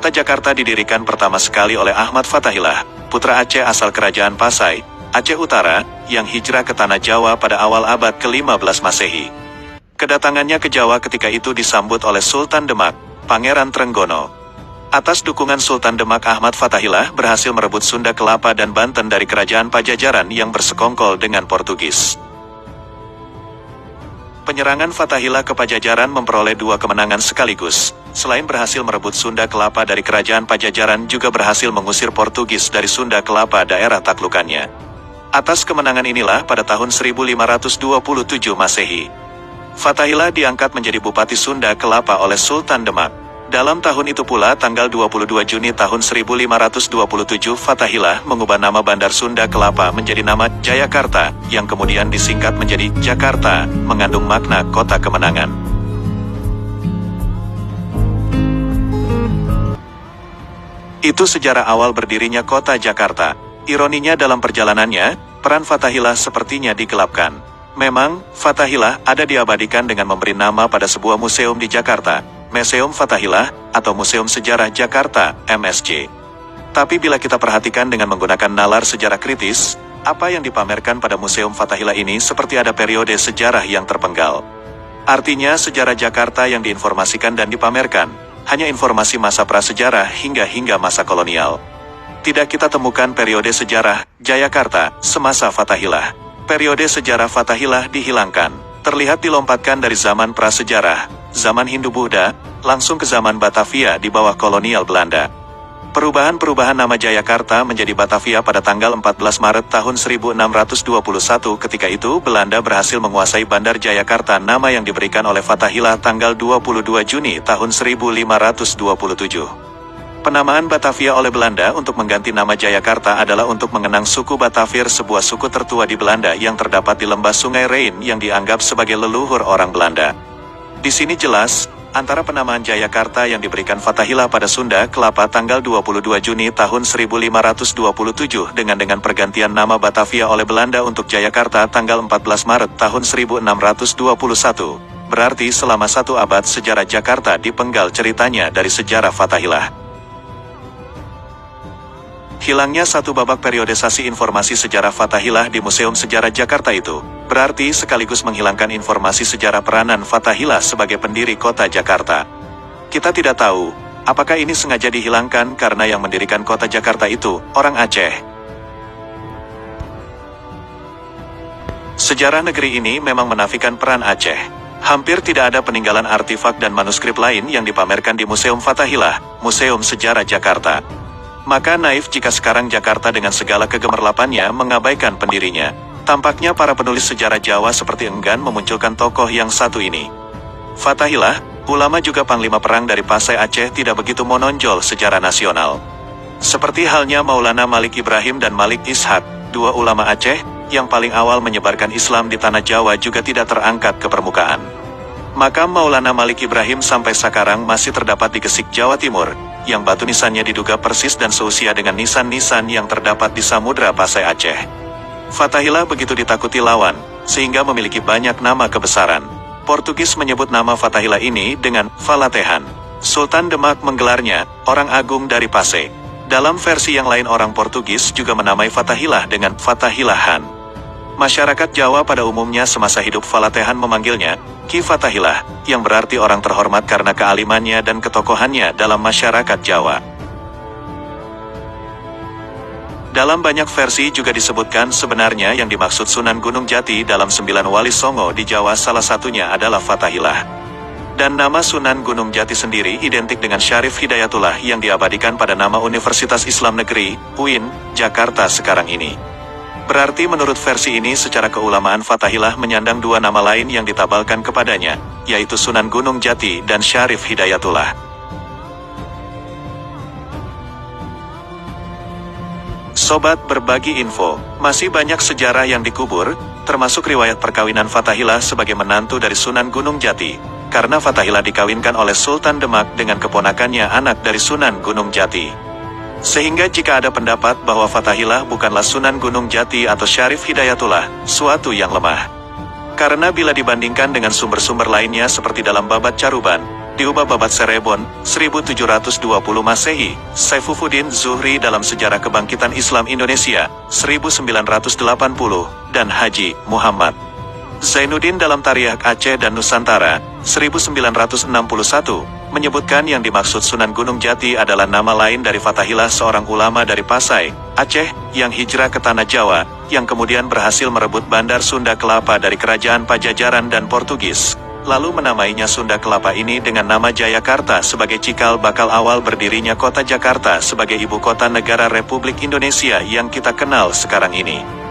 Kota Jakarta didirikan pertama sekali oleh Ahmad Fatahillah, putra Aceh asal Kerajaan Pasai, Aceh Utara, yang hijrah ke Tanah Jawa pada awal abad ke-15 Masehi. Kedatangannya ke Jawa ketika itu disambut oleh Sultan Demak, Pangeran Trenggono. Atas dukungan Sultan Demak, Ahmad Fatahillah berhasil merebut Sunda Kelapa dan Banten dari Kerajaan Pajajaran yang bersekongkol dengan Portugis. Penyerangan Fatahillah ke Pajajaran memperoleh 2 kemenangan sekaligus. Selain berhasil merebut Sunda Kelapa dari Kerajaan Pajajaran, juga berhasil mengusir Portugis dari Sunda Kelapa daerah taklukannya. Atas kemenangan inilah pada tahun 1527 Masehi, Fatahillah diangkat menjadi Bupati Sunda Kelapa oleh Sultan Demak. Dalam tahun itu pula tanggal 22 Juni tahun 1527 Fatahillah mengubah nama Bandar Sunda Kelapa menjadi nama Jayakarta, yang kemudian disingkat menjadi Jakarta, mengandung makna kota kemenangan. Itu sejarah awal berdirinya kota Jakarta. Ironinya dalam perjalanannya, peran Fatahillah sepertinya digelapkan. Memang, Fatahillah ada diabadikan dengan memberi nama pada sebuah museum di Jakarta, Museum Fatahillah, atau Museum Sejarah Jakarta, MSJ. Tapi bila kita perhatikan dengan menggunakan nalar sejarah kritis, apa yang dipamerkan pada Museum Fatahillah ini seperti ada periode sejarah yang terpenggal. Artinya sejarah Jakarta yang diinformasikan dan dipamerkan, hanya informasi masa prasejarah hingga masa kolonial. Tidak kita temukan periode sejarah Jayakarta semasa Fatahillah. Periode sejarah Fatahillah dihilangkan, terlihat dilompatkan dari zaman prasejarah, zaman Hindu-Buddha, langsung ke zaman Batavia di bawah kolonial Belanda. Perubahan-perubahan nama Jayakarta menjadi Batavia pada tanggal 14 Maret tahun 1621. Ketika itu Belanda berhasil menguasai Bandar Jayakarta, nama yang diberikan oleh Fatahillah tanggal 22 Juni tahun 1527. Penamaan Batavia oleh Belanda untuk mengganti nama Jayakarta adalah untuk mengenang suku Batavir, sebuah suku tertua di Belanda yang terdapat di lembah Sungai Rhein yang dianggap sebagai leluhur orang Belanda. Di sini jelas, antara penamaan Jayakarta yang diberikan Fatahillah pada Sunda Kelapa tanggal 22 Juni tahun 1527 dengan pergantian nama Batavia oleh Belanda untuk Jayakarta tanggal 14 Maret tahun 1621. Berarti selama 1 abad sejarah Jakarta dipenggal ceritanya dari sejarah Fatahillah. Hilangnya 1 babak periodisasi informasi sejarah Fatahillah di Museum Sejarah Jakarta itu, berarti sekaligus menghilangkan informasi sejarah peranan Fatahillah sebagai pendiri kota Jakarta. Kita tidak tahu, apakah ini sengaja dihilangkan karena yang mendirikan kota Jakarta itu, orang Aceh. Sejarah negeri ini memang menafikan peran Aceh. Hampir tidak ada peninggalan artefak dan manuskrip lain yang dipamerkan di Museum Fatahillah, Museum Sejarah Jakarta. Maka naif jika sekarang Jakarta dengan segala kegemerlapannya mengabaikan pendirinya. Tampaknya para penulis sejarah Jawa seperti enggan memunculkan tokoh yang satu ini. Fatahillah, ulama juga panglima perang dari Pasai Aceh, tidak begitu menonjol secara nasional. Seperti halnya Maulana Malik Ibrahim dan Malik Ishak, 2 ulama Aceh, yang paling awal menyebarkan Islam di tanah Jawa, juga tidak terangkat ke permukaan. Makam Maulana Malik Ibrahim sampai sekarang masih terdapat di Gesik, Jawa Timur, yang batu nisannya diduga persis dan seusia dengan nisan-nisan yang terdapat di Samudra Pasai Aceh. Fatahillah begitu ditakuti lawan, sehingga memiliki banyak nama kebesaran. Portugis menyebut nama Fatahillah ini dengan Falatehan. Sultan Demak menggelarnya orang agung dari Pasai. Dalam versi yang lain orang Portugis juga menamai Fatahillah dengan Fatahilahan. Masyarakat Jawa pada umumnya semasa hidup Falatehan memanggilnya Ki Fatahillah, yang berarti orang terhormat karena kealimannya dan ketokohannya dalam masyarakat Jawa. Dalam banyak versi juga disebutkan sebenarnya yang dimaksud Sunan Gunung Jati dalam 9 Wali Songo di Jawa, salah satunya adalah Fatahillah. Dan nama Sunan Gunung Jati sendiri identik dengan Syarif Hidayatullah yang diabadikan pada nama Universitas Islam Negeri, UIN, Jakarta sekarang ini. Berarti menurut versi ini secara keulamaan Fatahillah menyandang 2 nama lain yang ditabalkan kepadanya, yaitu Sunan Gunung Jati dan Syarif Hidayatullah. Sobat Berbagi Info, masih banyak sejarah yang dikubur, termasuk riwayat perkawinan Fatahillah sebagai menantu dari Sunan Gunung Jati, karena Fatahillah dikawinkan oleh Sultan Demak dengan keponakannya anak dari Sunan Gunung Jati. Sehingga jika ada pendapat bahwa Fatahillah bukanlah Sunan Gunung Jati atau Syarif Hidayatullah, suatu yang lemah. Karena bila dibandingkan dengan sumber-sumber lainnya seperti dalam Babat Caruban, diubah babat Serebon, 1720 Masehi, Saifuddin Zuhri dalam Sejarah Kebangkitan Islam Indonesia, 1980, dan Haji Muhammad Zainuddin dalam Tariakh Aceh dan Nusantara, 1961, menyebutkan yang dimaksud Sunan Gunung Jati adalah nama lain dari Fathahillah, seorang ulama dari Pasai, Aceh, yang hijrah ke Tanah Jawa, yang kemudian berhasil merebut Bandar Sunda Kelapa dari Kerajaan Pajajaran dan Portugis, lalu menamainya Sunda Kelapa ini dengan nama Jayakarta sebagai cikal bakal awal berdirinya kota Jakarta sebagai ibu kota negara Republik Indonesia yang kita kenal sekarang ini.